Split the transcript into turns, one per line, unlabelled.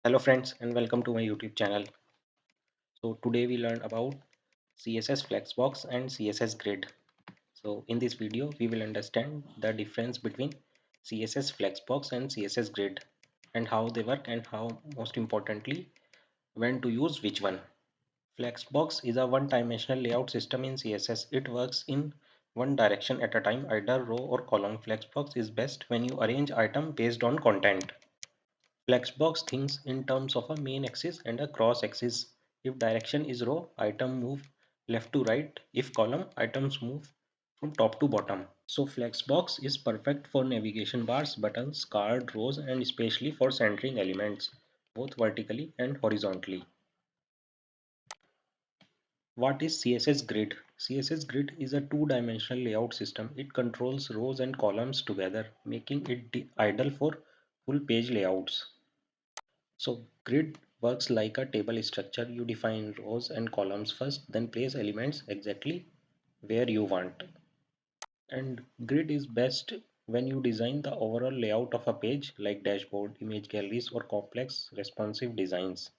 Hello friends and welcome to my YouTube channel. So today we learn about CSS Flexbox and CSS Grid. So in this video we will understand the difference between CSS Flexbox and CSS Grid and how they work and how, most importantly, when to use which one. Flexbox is a one-dimensional layout system in CSS. It works in one direction at a time, either row or column. Flexbox is best when you arrange item based on content. Flexbox thinks in terms of a main axis and a cross axis. If direction is row, item move left to right. If column, items move from top to bottom. So Flexbox is perfect for navigation bars, buttons, card, rows, and especially for centering elements, both vertically and horizontally. What is CSS Grid? CSS Grid is a two-dimensional layout system. It controls rows and columns together, making it ideal for full page layouts. So grid works like a table structure. You define rows and columns first, then place elements exactly where you want. And grid is best when you design the overall layout of a page like dashboard, image galleries or complex responsive designs.